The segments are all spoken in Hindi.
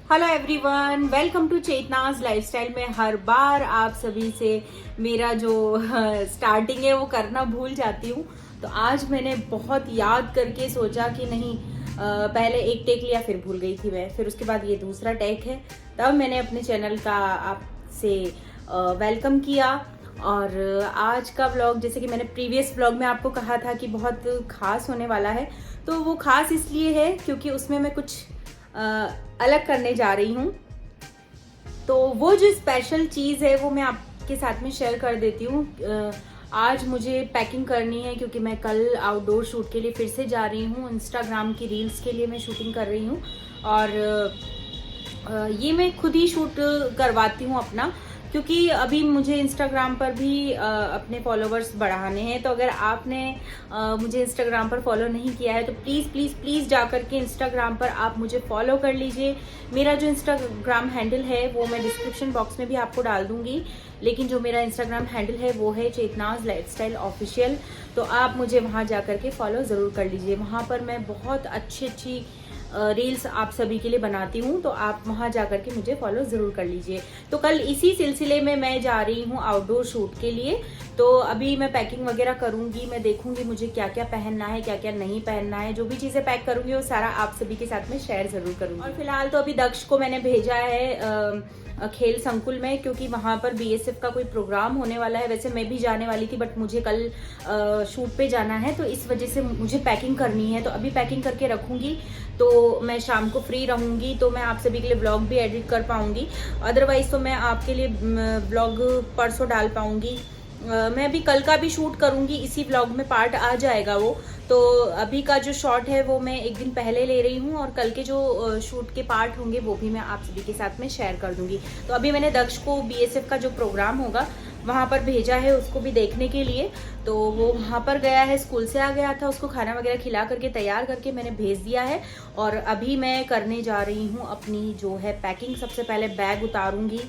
Hello everyone, welcome to Chetna's lifestyle में हर बार आप सभी से मेरा जो स्टार्टिंग है वो करना भूल जाती हूँ। तो आज मैंने बहुत याद करके सोचा कि नहीं, पहले एक टेक लिया, फिर भूल गई थी मैं, फिर उसके बाद ये दूसरा टेक है। तब मैंने अपने चैनल का आपसे वेलकम किया। और आज का व्लॉग, जैसे कि मैंने प्रीवियस व्लॉग में आपको कहा था कि बहुत खास होने वाला है, तो वो खास इसलिए है क्योंकि उसमें मैं कुछ अलग करने जा रही हूँ। तो वो जो स्पेशल चीज़ है वो मैं आपके साथ में शेयर कर देती हूँ। आज मुझे पैकिंग करनी है क्योंकि मैं कल आउटडोर शूट के लिए फिर से जा रही हूँ। इंस्टाग्राम की रील्स के लिए मैं शूटिंग कर रही हूँ और ये मैं खुद ही शूट करवाती हूँ अपना, क्योंकि अभी मुझे इंस्टाग्राम पर भी अपने फॉलोवर्स बढ़ाने हैं। तो अगर आपने मुझे इंस्टाग्राम पर फॉलो नहीं किया है तो प्लीज़ प्लीज़ प्लीज़ जा करके इंस्टाग्राम पर आप मुझे फॉलो कर लीजिए। मेरा जो इंस्टाग्राम हैंडल है वो मैं डिस्क्रिप्शन बॉक्स में भी आपको डाल दूंगी, लेकिन जो मेरा इंस्टाग्राम हैंडल है वो है चेतनाज लाइफस्टाइल ऑफिशियल। तो आप मुझे वहाँ जा करके फॉलो ज़रूर कर लीजिए। वहाँ पर मैं बहुत अच्छी रील्स आप सभी के लिए बनाती हूँ, तो आप वहाँ जा करके मुझे फॉलो ज़रूर कर लीजिए। तो कल इसी सिलसिले में मैं जा रही हूँ आउटडोर शूट के लिए। तो अभी मैं पैकिंग वगैरह करूँगी, मैं देखूँगी मुझे क्या क्या पहनना है, क्या क्या नहीं पहनना है। जो भी चीज़ें पैक करूँगी वो सारा आप सभी के साथ में शेयर ज़रूर करूँगी। और फिलहाल तो अभी दक्ष को मैंने भेजा है खेल संकुल में, क्योंकि वहाँ पर बीएसएफ का कोई प्रोग्राम होने वाला है। वैसे मैं भी जाने वाली थी, बट मुझे कल शूट पे जाना है, तो इस वजह से मुझे पैकिंग करनी है। तो अभी पैकिंग करके रखूँगी, तो मैं शाम को फ्री रहूँगी, तो मैं आप सभी के लिए व्लॉग भी एडिट कर पाऊँगी। अदरवाइज़ तो मैं आपके लिए व्लॉग परसों डाल पाऊँगी। मैं अभी कल का भी शूट करूँगी, इसी व्लॉग में पार्ट आ जाएगा वो। तो अभी का जो शॉट है वो मैं एक दिन पहले ले रही हूँ, और कल के जो शूट के पार्ट होंगे वो भी मैं आप सभी के साथ में शेयर कर दूँगी। तो अभी मैंने दक्ष को बीएसएफ का जो प्रोग्राम होगा वहाँ पर भेजा है उसको भी देखने के लिए। तो वो वहाँ पर गया है, स्कूल से आ गया था, उसको खाना वगैरह खिला करके तैयार करके मैंने भेज दिया है। और अभी मैं करने जा रही हूँ अपनी जो है पैकिंग। सबसे पहले बैग उतारूँगी।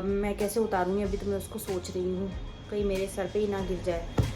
मैं कैसे उतारूँगी अभी तो मैं उसको सोच रही हूँ, कहीं मेरे सर पे ही ना गिर जाए।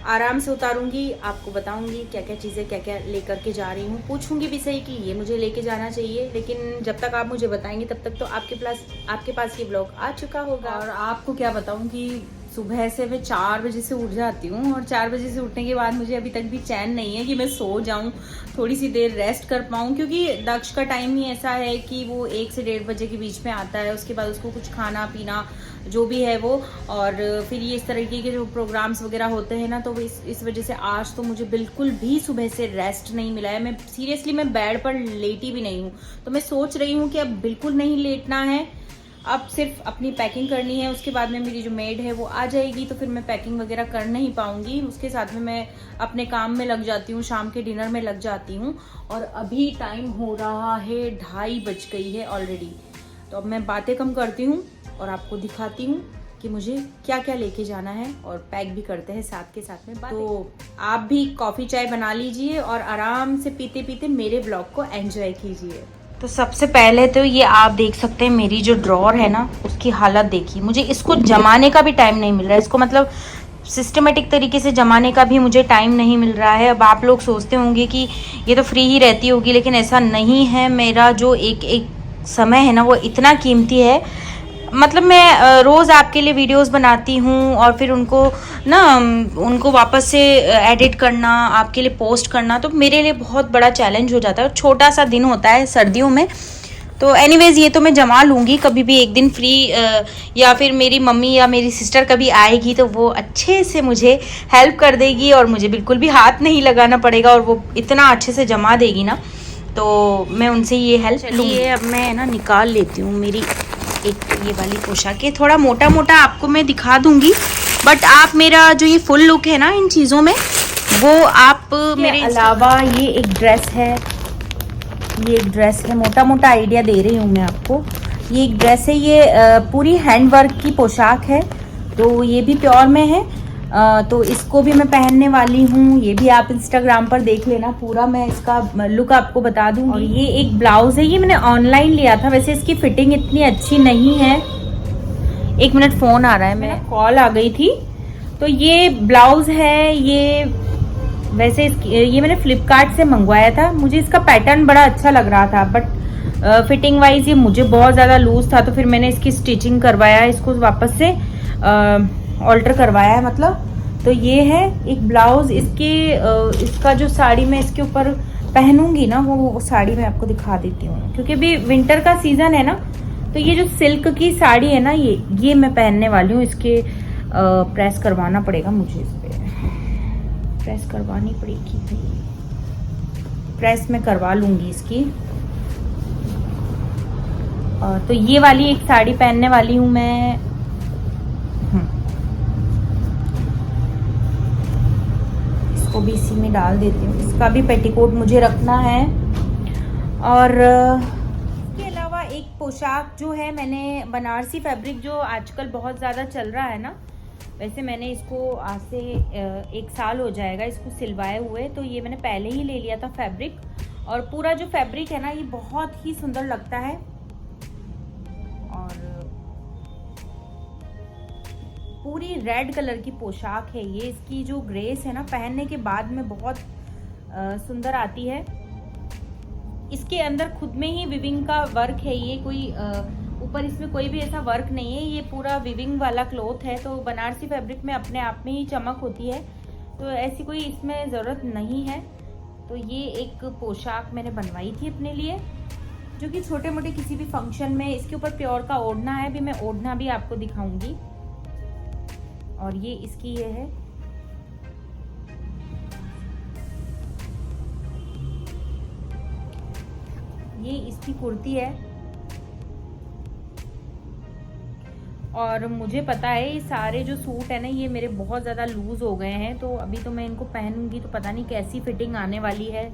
आराम से उतारूंगी, आपको बताऊंगी क्या क्या चीज़ें क्या क्या लेकर के जा रही हूँ। पूछूंगी भी सही कि ये मुझे लेके जाना चाहिए, लेकिन जब तक आप मुझे बताएंगे तब तक तो आपके पास ये ब्लॉग आ चुका होगा। और आपको क्या बताऊं कि सुबह से मैं 4 बजे से उठ जाती हूँ, और 4 बजे से उठने के बाद मुझे अभी तक भी चैन नहीं है कि मैं सो जाऊँ, थोड़ी सी देर रेस्ट कर पाऊँ। क्योंकि दक्ष का टाइम ही ऐसा है कि वो 1 से 1:30 बजे के बीच में आता है। उसके बाद उसको कुछ खाना पीना जो भी है वो, और फिर ये इस तरीके के जो प्रोग्राम्स वगैरह होते हैं ना, तो इस वजह से आज तो मुझे बिल्कुल भी सुबह से रेस्ट नहीं मिला है। मैं सीरियसली मैं बेड पर लेटी भी नहीं हूँ। तो मैं सोच रही हूँ कि अब बिल्कुल नहीं लेटना है, अब सिर्फ अपनी पैकिंग करनी है। उसके बाद में मेरी जो मेड है वो आ जाएगी, तो फिर मैं पैकिंग वगैरह कर नहीं पाऊंगी। उसके साथ में मैं अपने काम में लग जाती हूँ, शाम के डिनर में लग जाती हूँ। और अभी टाइम हो रहा है 2:30 बज गई है ऑलरेडी। तो अब मैं बातें कम करती हूँ और आपको दिखाती हूँ कि मुझे क्या क्या लेके जाना है, और पैक भी करते हैं साथ के साथ में। तो आप भी कॉफ़ी चाय बना लीजिए और आराम से पीते पीते मेरे ब्लॉग को एंजॉय कीजिए। तो सबसे पहले तो ये आप देख सकते हैं मेरी जो ड्रॉर है ना, उसकी हालत देखिए। मुझे इसको जमाने का भी टाइम नहीं मिल रहा है, इसको मतलब सिस्टमेटिक तरीके से जमाने का भी मुझे टाइम नहीं मिल रहा है। अब आप लोग सोचते होंगे कि ये तो फ्री ही रहती होगी, लेकिन ऐसा नहीं है। मेरा जो एक समय है ना वो इतना कीमती है। मतलब मैं रोज़ आपके लिए वीडियोस बनाती हूँ, और फिर उनको वापस से एडिट करना, आपके लिए पोस्ट करना, तो मेरे लिए बहुत बड़ा चैलेंज हो जाता है। छोटा सा दिन होता है सर्दियों में। तो एनीवेज़ ये तो मैं जमा लूँगी कभी भी एक दिन फ्री, या फिर मेरी मम्मी या मेरी सिस्टर कभी आएगी तो वो अच्छे से मुझे हेल्प कर देगी, और मुझे बिल्कुल भी हाथ नहीं लगाना पड़ेगा, और वो इतना अच्छे से जमा देगी ना, तो मैं उनसे ये हेल्प लूँगी। अब मैं ना निकाल लेती हूँ मेरी एक ये वाली पोशाक है। थोड़ा मोटा मोटा आपको मैं दिखा दूंगी, बट आप मेरा जो ये फुल लुक है ना इन चीज़ों में, वो आप मेरे अलावा ये एक ड्रेस है, मोटा मोटा आइडिया दे रही हूँ मैं आपको। ये एक ड्रेस है, ये पूरी हैंड वर्क की पोशाक है, तो ये भी प्योर में है। तो इसको भी मैं पहनने वाली हूँ। ये भी आप इंस्टाग्राम पर देख लेना, पूरा मैं इसका लुक आपको बता दूँ। और ये एक ब्लाउज है, ये मैंने ऑनलाइन लिया था। वैसे इसकी फिटिंग इतनी अच्छी नहीं है। 1 मिनट फ़ोन आ रहा है, मैं कॉल आ गई थी। तो ये ब्लाउज है, ये वैसे ये मैंने फ्लिपकार्ट से मंगवाया था। मुझे इसका पैटर्न बड़ा अच्छा लग रहा था, बट फिटिंग वाइज ये मुझे बहुत ज़्यादा लूज था, तो फिर मैंने इसकी स्टिचिंग करवाया, इसको वापस से ऑल्टर करवाया है मतलब। तो ये है एक ब्लाउज। इसका जो साड़ी मैं इसके ऊपर पहनूंगी ना, वो साड़ी मैं आपको दिखा देती हूँ, क्योंकि अभी विंटर का सीजन है ना, तो ये जो सिल्क की साड़ी है ना, ये मैं पहनने वाली हूँ। इसके प्रेस करवाना पड़ेगा मुझे, इस पे प्रेस करवानी पड़ेगी भाई, प्रेस में करवा लूंगी इसकी। तो ये वाली एक साड़ी पहनने वाली हूँ मैं। इसको भी इसी में डाल देती हूँ, इसका भी पेटीकोट मुझे रखना है। और इसके अलावा एक पोशाक जो है, मैंने बनारसी फैब्रिक जो आजकल बहुत ज़्यादा चल रहा है ना, वैसे मैंने इसको आज से 1 साल हो जाएगा इसको सिलवाए हुए, तो ये मैंने पहले ही ले लिया था फैब्रिक। और पूरा जो फैब्रिक है ना, ये बहुत ही सुंदर लगता है। और पूरी रेड कलर की पोशाक है ये। इसकी जो ग्रेस है ना, पहनने के बाद में बहुत सुंदर आती है। इसके अंदर खुद में ही विविंग का वर्क है, ये कोई ऊपर इसमें कोई भी ऐसा वर्क नहीं है, ये पूरा विविंग वाला क्लॉथ है। तो बनारसी फैब्रिक में अपने आप में ही चमक होती है, तो ऐसी कोई इसमें ज़रूरत नहीं है। तो ये एक पोशाक मैंने बनवाई थी अपने लिए, जो कि छोटे मोटे किसी भी फंक्शन में। इसके ऊपर प्योर का ओढ़ना है, भी मैं ओढ़ना भी आपको दिखाऊंगी। और ये इसकी ये है, ये इसकी कुर्ती है। और मुझे पता है ये सारे जो सूट है ना, ये मेरे बहुत ज़्यादा लूज हो गए हैं, तो अभी तो मैं इनको पहनूंगी तो पता नहीं कैसी फिटिंग आने वाली है,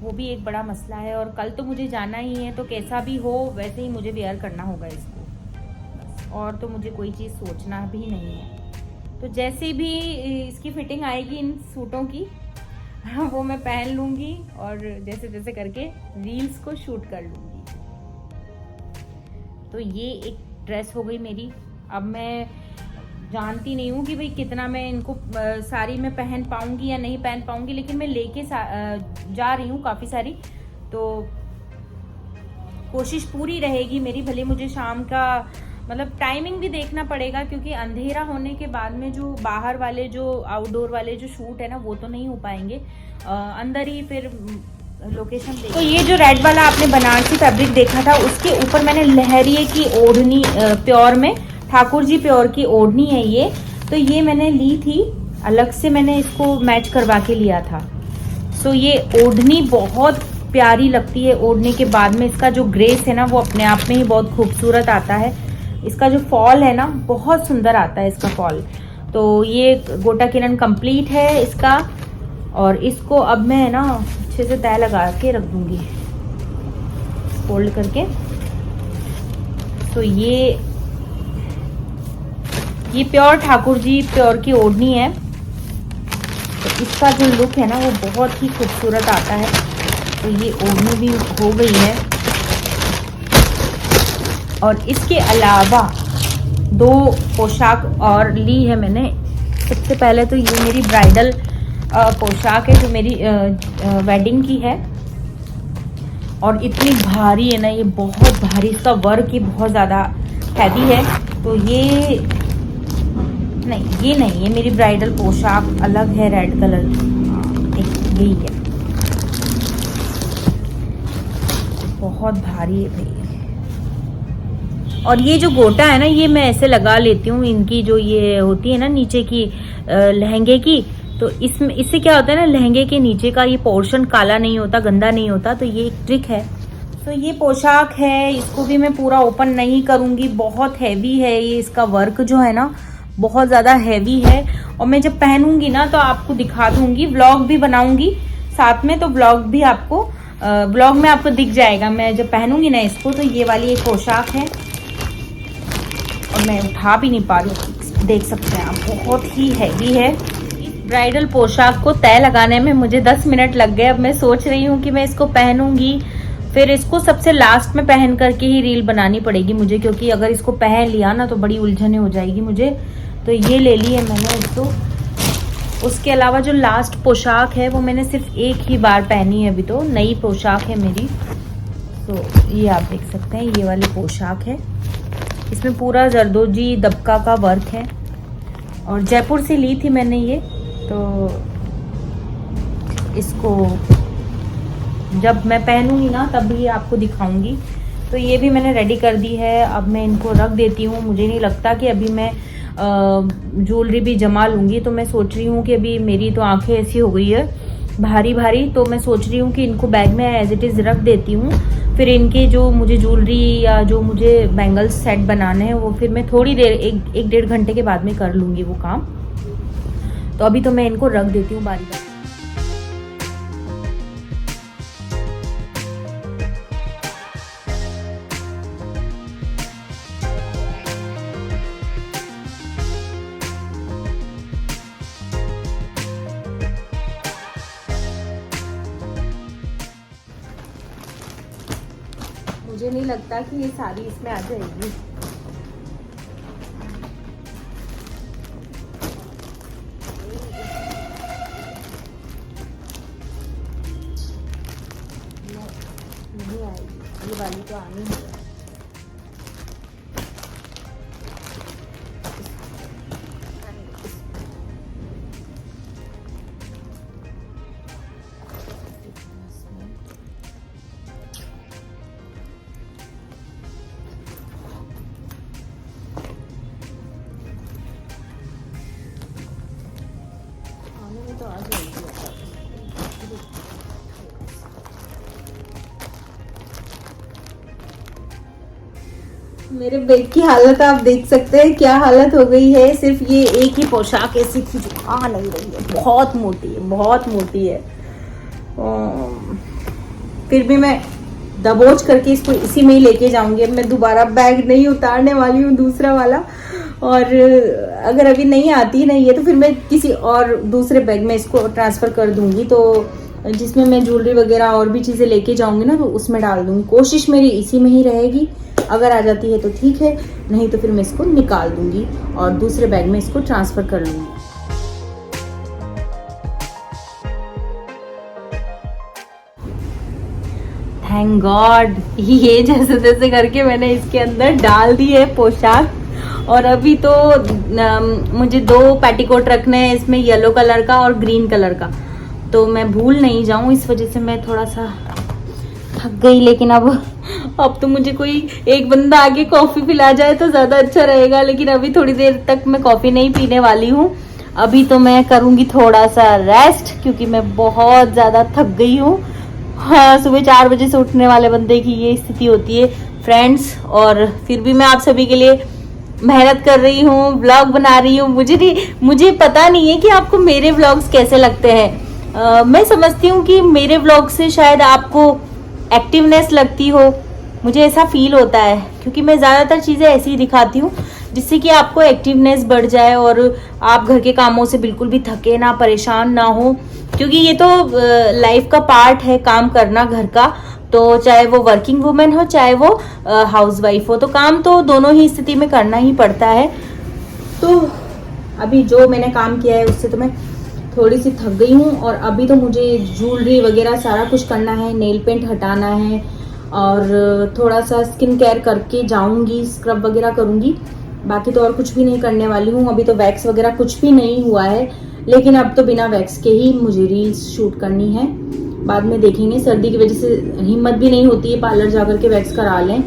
वो भी एक बड़ा मसला है। और कल तो मुझे जाना ही है, तो कैसा भी हो वैसे ही मुझे वेयर करना होगा इसको, बस। और तो मुझे कोई चीज़ सोचना भी नहीं है। तो जैसे भी इसकी फिटिंग आएगी इन सूटों की वो मैं पहन लूँगी, और जैसे जैसे करके रील्स को शूट कर लूँगी। तो ये एक ड्रेस हो गई मेरी। अब मैं जानती नहीं हूँ कि भाई कितना मैं इनको साड़ी में पहन पाऊँगी या नहीं पहन पाऊँगी, लेकिन मैं लेके जा रही हूँ काफ़ी सारी, तो कोशिश पूरी रहेगी मेरी। भले मुझे शाम का मतलब टाइमिंग भी देखना पड़ेगा, क्योंकि अंधेरा होने के बाद में जो बाहर वाले जो आउटडोर वाले जो शूट है ना, वो तो नहीं हो पाएंगे, अंदर ही फिर लोकेशन देख। तो ये जो रेड वाला आपने बनारसी फैब्रिक देखा था, उसके ऊपर मैंने लहरिए की ओढ़नी, प्योर में ठाकुर जी प्योर की ओढ़नी है ये। तो ये मैंने ली थी अलग से, मैंने इसको मैच करवा के लिया था। सो ये ओढ़नी बहुत प्यारी लगती है। ओढ़ने के बाद में इसका जो ग्रेस है ना, वो अपने आप में ही बहुत खूबसूरत आता है। इसका जो फॉल है ना, बहुत सुंदर आता है इसका फॉल। तो ये गोटा किरण कंप्लीट है इसका। और इसको अब मैं ना अच्छे से तय लगा के रख दूंगी फोल्ड करके। तो ये प्योर ठाकुर जी प्योर की ओढ़नी है, तो इसका जो लुक है ना, वो बहुत ही खूबसूरत आता है। तो ये ओढ़नी भी हो गई है। और इसके अलावा 2 पोशाक और ली है मैंने। सबसे पहले तो ये मेरी ब्राइडल पोशाक है, जो मेरी वेडिंग की है, और इतनी भारी है ना, ये बहुत भारी, इसका वर्क ही बहुत ज़्यादा हैवी है। तो ये नहीं, ये मेरी ब्राइडल पोशाक अलग है, रेड कलर की, यही है, बहुत भारी है भाई। और ये जो गोटा है ना, ये मैं ऐसे लगा लेती हूँ, इनकी जो ये होती है ना नीचे की लहंगे की, तो इससे क्या होता है ना, लहंगे के नीचे का ये पोर्शन काला नहीं होता, गंदा नहीं होता। तो ये एक ट्रिक है। तो ये पोशाक है, इसको भी मैं पूरा ओपन नहीं करूंगी, बहुत हैवी है ये, इसका वर्क जो है ना बहुत ज़्यादा हैवी है। और मैं जब पहनूंगी ना तो आपको दिखा दूंगी, व्लॉग भी बनाऊंगी साथ में, तो व्लॉग में आपको दिख जाएगा मैं जब पहनूंगी ना इसको। तो ये वाली एक पोशाक है, और मैं उठा भी नहीं पा रही हूँ, देख सकते हैं आप, बहुत ही हैवी है। ब्राइडल पोशाक को तय लगाने में मुझे 10 मिनट लग गए। अब मैं सोच रही हूँ कि मैं इसको पहनूंगी, फिर इसको सबसे लास्ट में पहन करके ही रील बनानी पड़ेगी मुझे, क्योंकि अगर इसको पहन लिया ना तो बड़ी उलझने हो जाएगी मुझे। तो ये ले ली है मैंने इसको। उसके अलावा जो लास्ट पोशाक है वो मैंने सिर्फ एक ही बार पहनी है, अभी तो नई पोशाक है मेरी। तो ये आप देख सकते हैं, ये वाली पोशाक है। इसमें पूरा जरदोजी दबका का वर्क है और जयपुर से ली थी मैंने ये। तो इसको जब मैं पहनूंगी ना तब ये आपको दिखाऊंगी। तो ये भी मैंने रेडी कर दी है। अब मैं इनको रख देती हूँ। मुझे नहीं लगता कि अभी मैं ज्वेलरी भी जमा लूँगी। तो मैं सोच रही हूँ कि अभी मेरी तो आंखें ऐसी हो गई है भारी भारी, तो मैं सोच रही हूँ कि इनको बैग में एज इट इज़ रख देती हूँ। फिर इनके जो मुझे ज्वेलरी या जो मुझे बैंगल्स सेट बनाने हैं वो फिर मैं थोड़ी देर एक डेढ़ घंटे के बाद में कर लूँगी वो काम। तो अभी तो मैं इनको रख देती हूँ बारी बारी। मुझे नहीं लगता कि ये साड़ी इसमें आ जाएगी। नहीं आएगी, ये वाली तो आनी है। तो आ जाएगी। मेरे बैग की हालत आप देख सकते हैं, क्या हालत हो गई है। सिर्फ ये एक ही पोशाक ऐसी थी जो आ नहीं रही है, बहुत मोटी है, बहुत मोटी है। फिर भी मैं दबोच करके इसको इसी में ही लेके जाऊंगी। अब मैं दोबारा बैग नहीं उतारने वाली हूँ दूसरा वाला। और अगर अभी नहीं आती ना ये, तो फिर मैं किसी और दूसरे बैग में इसको ट्रांसफ़र कर दूंगी। तो जिसमें मैं ज्वेलरी वगैरह और भी चीज़ें लेके जाऊंगी ना, तो उसमें डाल दूंगी। कोशिश मेरी इसी में ही रहेगी। अगर आ जाती है तो ठीक है, नहीं तो फिर मैं इसको निकाल दूंगी और दूसरे बैग में इसको ट्रांसफ़र कर लूँगी। थैंक गॉड, ये जैसे तैसे करके मैंने इसके अंदर डाल दी है पोशाक। और अभी तो मुझे 2 पेटीकोट रखने हैं इसमें, येलो कलर का और ग्रीन कलर का। तो मैं भूल नहीं जाऊं, इस वजह से मैं थोड़ा सा थक गई। लेकिन अब तो मुझे कोई एक बंदा आके कॉफ़ी पिला जाए तो ज़्यादा अच्छा रहेगा। लेकिन अभी थोड़ी देर तक मैं कॉफ़ी नहीं पीने वाली हूँ। अभी तो मैं करूँगी थोड़ा सा रेस्ट, क्योंकि मैं बहुत ज़्यादा थक गई हूँ। हाँ, सुबह 4 बजे से उठने वाले बंदे की ये स्थिति होती है फ्रेंड्स। और फिर भी मैं आप सभी के लिए मेहनत कर रही हूँ, व्लॉग बना रही हूँ। मुझे पता नहीं है कि आपको मेरे व्लॉग्स कैसे लगते हैं। मैं समझती हूँ कि मेरे व्लॉग से शायद आपको एक्टिवनेस लगती हो, मुझे ऐसा फील होता है। क्योंकि मैं ज़्यादातर चीज़ें ऐसी ही दिखाती हूँ जिससे कि आपको एक्टिवनेस बढ़ जाए और आप घर के कामों से बिल्कुल भी थके ना, परेशान ना हो। क्योंकि ये तो लाइफ का पार्ट है, काम करना घर का। तो चाहे वो वर्किंग वुमेन हो, चाहे वो हाउसवाइफ हो, तो काम तो दोनों ही स्थिति में करना ही पड़ता है। तो अभी जो मैंने काम किया है उससे तो मैं थोड़ी सी थक गई हूँ। और अभी तो मुझे ज्वेलरी वगैरह सारा कुछ करना है, नेल पेंट हटाना है और थोड़ा सा स्किन केयर करके जाऊँगी, स्क्रब वगैरह करूँगी। बाकी तो और कुछ भी नहीं करने वाली हूँ। अभी तो वैक्स वगैरह कुछ भी नहीं हुआ है, लेकिन अब तो बिना वैक्स के ही मुझे रील्स शूट करनी है। बाद में देखेंगे, सर्दी की वजह से हिम्मत भी नहीं होती है पार्लर जाकर के वैक्स करा लें।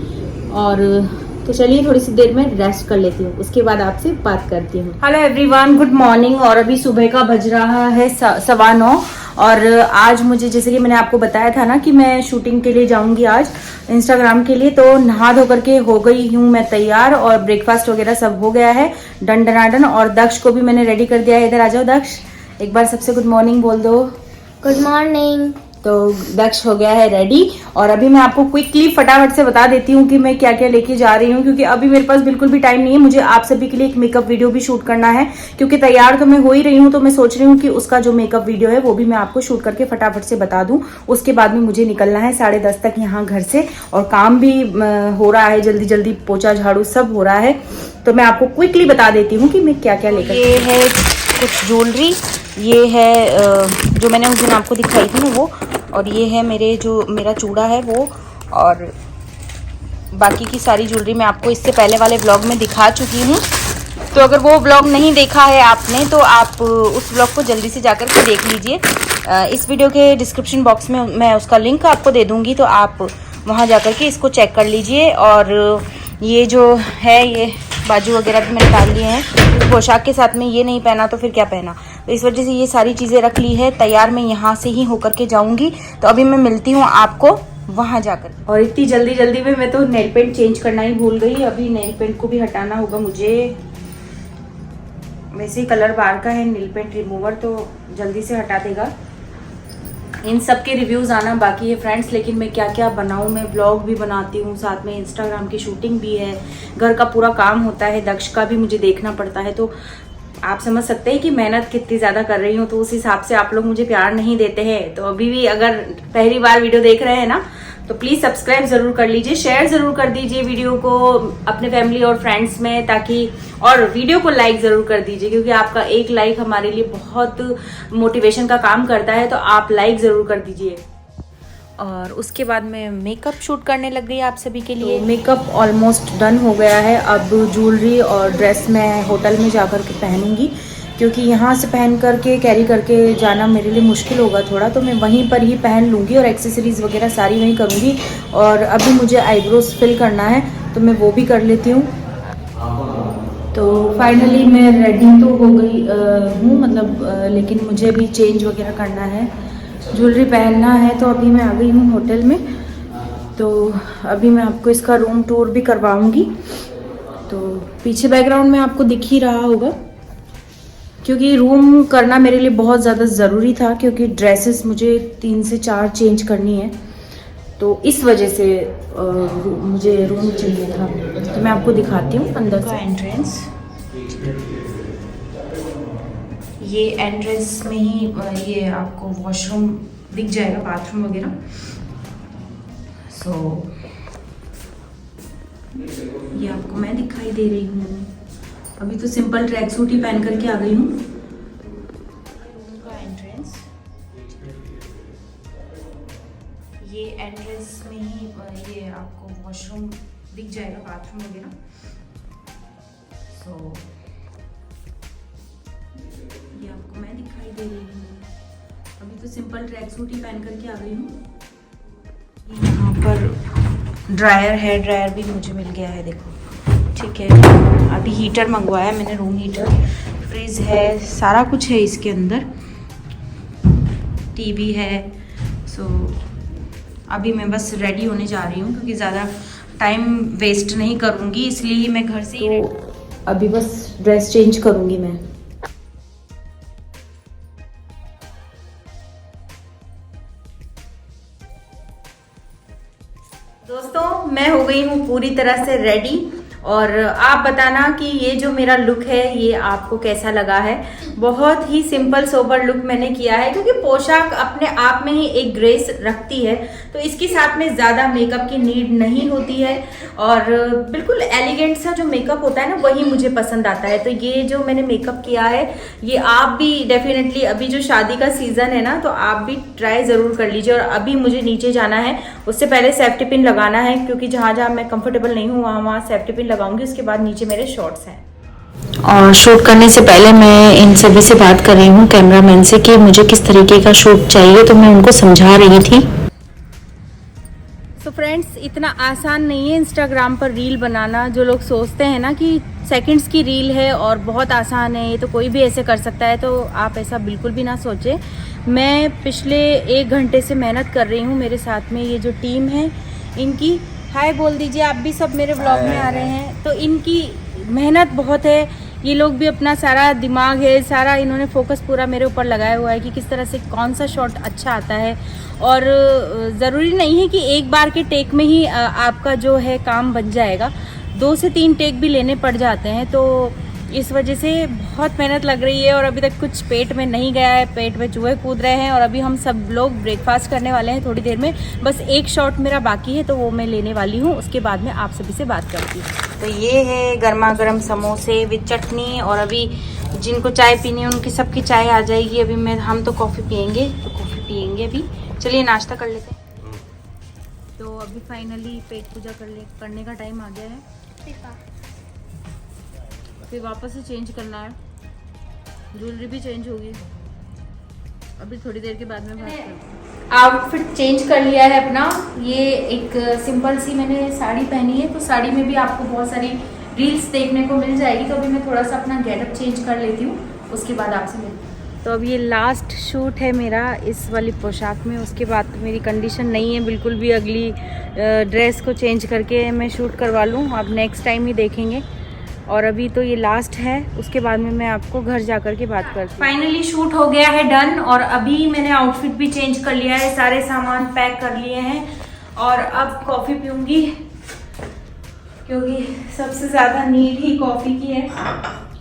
और तो चलिए थोड़ी सी देर में रेस्ट कर लेती हूँ, उसके बाद आपसे बात करती हूँ। Hello everyone, good morning. और अभी सुबह का बज रहा है 9:15। और आज मुझे, जैसे कि मैंने आपको बताया था ना कि मैं शूटिंग के लिए जाऊंगी आज इंस्टाग्राम के लिए, तो नहा धो करके हो गई हूँ मैं तैयार और ब्रेकफास्ट वगैरह सब हो गया है डन डनाडन। और दक्ष को भी मैंने रेडी कर दिया है। इधर आ जाओ दक्ष, एक बार सबसे गुड मॉर्निंग बोल दो। Good morning. तो दक्ष हो गया है रेडी। और अभी मैं आपको क्विकली फटाफट से बता देती हूँ कि मैं क्या क्या लेके जा रही हूँ, क्योंकि अभी मेरे पास बिल्कुल भी टाइम नहीं है। मुझे आप सभी के लिए एक मेकअप वीडियो भी शूट करना है, क्योंकि तैयार तो मैं हो ही रही हूँ। तो मैं सोच रही हूँ कि उसका जो मेकअप वीडियो है वो भी मैं आपको शूट करके फटाफट से बता दूँ। उसके बाद में मुझे निकलना है 10:30 तक यहाँ घर से, और काम भी हो रहा है, जल्दी जल्दी पोछा झाड़ू सब हो रहा है। तो मैं आपको क्विकली बता देती हूँ कि मैं क्या क्या लेकर। ये है कुछ ज्वेलरी, ये है जो मैंने उस दिन आपको दिखाई थी ना वो, और ये है मेरा चूड़ा है वो, और बाकी की सारी ज्वेलरी मैं आपको इससे पहले वाले व्लॉग में दिखा चुकी हूँ। तो अगर वो व्लॉग नहीं देखा है आपने तो आप उस व्लॉग को जल्दी से जाकर के देख लीजिए। इस वीडियो के डिस्क्रिप्शन बॉक्स में मैं उसका लिंक आपको दे दूँगी, तो आप वहाँ जाकर के इसको चेक कर लीजिए। और ये जो है ये बाजू वगैरह भी मैंने डाल लिए हैं। तो पोशाक के साथ में ये नहीं पहना तो फिर क्या पहना, तो इस वजह से ये सारी चीज़ें रख ली है तैयार। मैं यहाँ से ही होकर के जाऊँगी, तो अभी मैं मिलती हूँ आपको वहाँ जाकर। और इतनी जल्दी में मैं तो नेल पेंट चेंज करना ही भूल गई। अभी नेल पेंट को भी हटाना होगा मुझे। वैसे ही कलर बार का है नेल पेंट रिमूवर, तो जल्दी से हटा देगा। इन सब के रिव्यूज़ आना बाकी है फ्रेंड्स, लेकिन मैं क्या क्या बनाऊँ। मैं ब्लॉग भी बनाती हूँ, साथ में इंस्टाग्राम की शूटिंग भी है, घर का पूरा काम होता है, दक्ष का भी मुझे देखना पड़ता है। तो आप समझ सकते हैं कि मेहनत कितनी ज़्यादा कर रही हूँ। तो उस हिसाब से आप लोग मुझे प्यार नहीं देते हैं। तो अभी भी अगर पहली बार वीडियो देख रहे हैं ना, तो प्लीज़ सब्सक्राइब ज़रूर कर लीजिए, शेयर ज़रूर कर दीजिए वीडियो को अपने फैमिली और फ्रेंड्स में, ताकि और वीडियो को लाइक ज़रूर कर दीजिए, क्योंकि आपका एक लाइक हमारे लिए बहुत मोटिवेशन का काम करता है। तो आप लाइक ज़रूर कर दीजिए। और उसके बाद मैं मेकअप शूट करने लग गई आप सभी के लिए। तो मेकअप ऑलमोस्ट डन हो गया है। अब ज्वेलरी और ड्रेस मैं होटल में जाकर के पहनूंगी, क्योंकि यहाँ से पहन करके कैरी करके जाना मेरे लिए मुश्किल होगा थोड़ा। तो मैं वहीं पर ही पहन लूँगी और एक्सेसरीज़ वगैरह सारी वहीं करूँगी। और अभी मुझे आईब्रोज फिल करना है, तो मैं वो भी कर लेती हूँ। तो फाइनली मैं रेडी तो हो गई हूँ, मतलब लेकिन मुझे भी चेंज वगैरह करना है, ज्वेलरी पहनना है। तो अभी मैं आ गई हूँ होटल में। तो अभी मैं आपको इसका रूम टूर भी करवाऊँगी। तो पीछे बैकग्राउंड में आपको दिख ही रहा होगा, क्योंकि रूम करना मेरे लिए बहुत ज़्यादा ज़रूरी था, क्योंकि ड्रेसेस मुझे 3 से 4 चेंज करनी है। तो इस वजह से मुझे रूम चाहिए था। तो मैं आपको दिखाती हूँ अंदर का एंट्रेंस। ये एंट्रेंस में ही ये आपको वॉशरूम दिख जाएगा, बाथरूम वगैरह। ये आपको मैं दिखाई दे रही हूँ। अभी तो सिंपल ट्रैक सूट ही पहन करके आ गई हूँ। एंट्रेंस, ये एंट्रेंस में ही ये आपको वॉशरूम दिख जाएगा, बाथरूम वगैरह। ये आपको मैं दिखाई दे रही हूँ। अभी तो सिंपल ट्रैक सूट ही पहन करके आ गई हूँ। यहाँ पर ड्रायर है, ड्रायर भी मुझे मिल गया है, देखो ठीक है। अभी हीटर मंगवाया मैंने, रूम हीटर, फ्रिज है, सारा कुछ है इसके अंदर, टीवी है। अभी मैं बस रेडी होने जा रही हूँ, क्योंकि ज़्यादा टाइम वेस्ट नहीं करूँगी, इसलिए मैं घर से ही अभी बस ड्रेस चेंज करूँगी मैं। दोस्तों मैं हो गई हूँ पूरी तरह से रेडी, और आप बताना कि ये जो मेरा लुक है ये आपको कैसा लगा है। बहुत ही सिंपल सोबर लुक मैंने किया है, क्योंकि पोशाक अपने आप में ही एक ग्रेस रखती है, तो इसके साथ में ज़्यादा मेकअप की नीड नहीं होती है। और बिल्कुल एलिगेंट सा जो मेकअप होता है ना, वही मुझे पसंद आता है। तो ये जो मैंने मेकअप किया है, ये आप भी डेफिनेटली, अभी जो शादी का सीज़न है ना, तो आप भी ट्राई ज़रूर कर लीजिए। और अभी मुझे नीचे जाना है, उससे पहले सेफ्टी पिन लगाना है, क्योंकि जहाँ जहाँ मैं कंफर्टेबल नहीं हूँ वहाँ सेफ्टी पिन लगाऊंगी। उसके बाद नीचे मेरे शॉर्ट्स हैं। और शूट करने से पहले मैं इन सभी से बात कर रही हूँ, कैमरामैन से, कि मुझे किस तरीके का शूट चाहिए, तो मैं उनको समझा रही थी। तो फ्रेंड्स, इतना आसान नहीं है इंस्टाग्राम पर रील बनाना। जो लोग सोचते हैं ना कि सेकंड्स की रील है और बहुत आसान है, ये तो कोई भी ऐसे कर सकता है, तो आप ऐसा बिल्कुल भी ना सोचें। मैं पिछले 1 घंटे से मेहनत कर रही हूँ। मेरे साथ में ये जो टीम है, इनकी हाय बोल दीजिए, आप भी सब मेरे व्लॉग में आ रहे हैं। तो इनकी मेहनत बहुत है, ये लोग भी अपना सारा दिमाग है, सारा इन्होंने फोकस पूरा मेरे ऊपर लगाया हुआ है कि किस तरह से कौन सा शॉट अच्छा आता है। और ज़रूरी नहीं है कि एक बार के टेक में ही आपका जो है काम बन जाएगा, 2 से 3 टेक भी लेने पड़ जाते हैं। तो इस वजह से बहुत मेहनत लग रही है, और अभी तक कुछ पेट में नहीं गया है, पेट में चूहे कूद रहे हैं। और अभी हम सब लोग ब्रेकफास्ट करने वाले हैं थोड़ी देर में, बस एक शॉट मेरा बाकी है, तो वो मैं लेने वाली हूँ। उसके बाद में आप सभी से बात करती हूँ। तो ये है गर्मा गर्म समोसे विद चटनी, और अभी जिनको चाय पीनी है उनकी सबकी चाय आ जाएगी। अभी हम तो कॉफ़ी पियेंगे, अभी चलिए नाश्ता कर लेते हैं। तो अभी फाइनली पेट पूजा करने का टाइम आ गया है, फिर वापस से चेंज करना है, ज्वेलरी भी चेंज होगी। अभी थोड़ी देर के बाद में बात करती हूँ। आउटफिट चेंज कर लिया है अपना, ये एक सिंपल सी मैंने साड़ी पहनी है, तो साड़ी में भी आपको बहुत सारी रील्स देखने को मिल जाएगी। तो अभी मैं थोड़ा सा अपना गेटअप चेंज कर लेती हूँ, उसके बाद आपसे मिलती हूँ। तो अब ये लास्ट शूट है मेरा इस वाली पोशाक में, उसके बाद तो मेरी कंडीशन नहीं है बिल्कुल भी अगली ड्रेस को चेंज करके मैं शूट करवा लूँ। अब नेक्स्ट टाइम ही देखेंगे, और अभी तो ये लास्ट है, उसके बाद में मैं आपको घर जा कर के बात करती हूँ। फाइनली शूट हो गया है डन, और अभी मैंने आउटफिट भी चेंज कर लिया है, सारे सामान पैक कर लिए हैं, और अब कॉफ़ी पीऊँगी क्योंकि सबसे ज़्यादा नीड ही कॉफ़ी की है।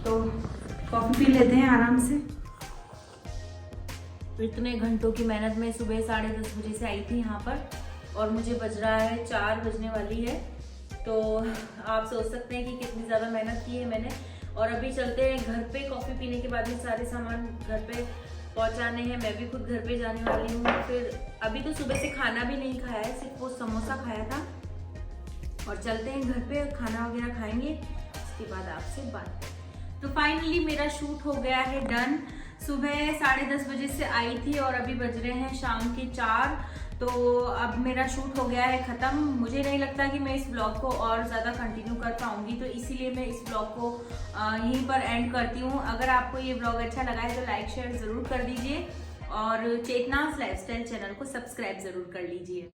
तो कॉफ़ी पी लेते हैं आराम से। इतने घंटों की मेहनत में सुबह 10:30 बजे से आई थी यहाँ पर, और मुझे बज रहा है 4 बजने वाली है। तो आप सोच सकते हैं कि कितनी ज़्यादा मेहनत की है मैंने। और अभी चलते हैं घर पे, कॉफ़ी पीने के बाद में सारे सामान घर पे पहुँचाने हैं, मैं भी खुद घर पे जाने वाली हूँ। फिर अभी तो सुबह से खाना भी नहीं खाया है, सिर्फ वो समोसा खाया था, और चलते हैं घर पे, खाना वगैरह खाएंगे, उसके बाद आपसे बात। तो फाइनली मेरा शूट हो गया है डन। सुबह 10:30 बजे से आई थी और अभी बज रहे हैं शाम के 4। तो अब मेरा शूट हो गया है ख़त्म। मुझे नहीं लगता कि मैं इस ब्लॉग को और ज़्यादा कंटिन्यू कर पाऊँगी, तो इसीलिए मैं इस ब्लॉग को यहीं पर एंड करती हूँ। अगर आपको ये ब्लॉग अच्छा लगा है तो लाइक शेयर ज़रूर कर दीजिए, और चेतनाज़ लाइफस्टाइल चैनल को सब्सक्राइब ज़रूर कर लीजिए।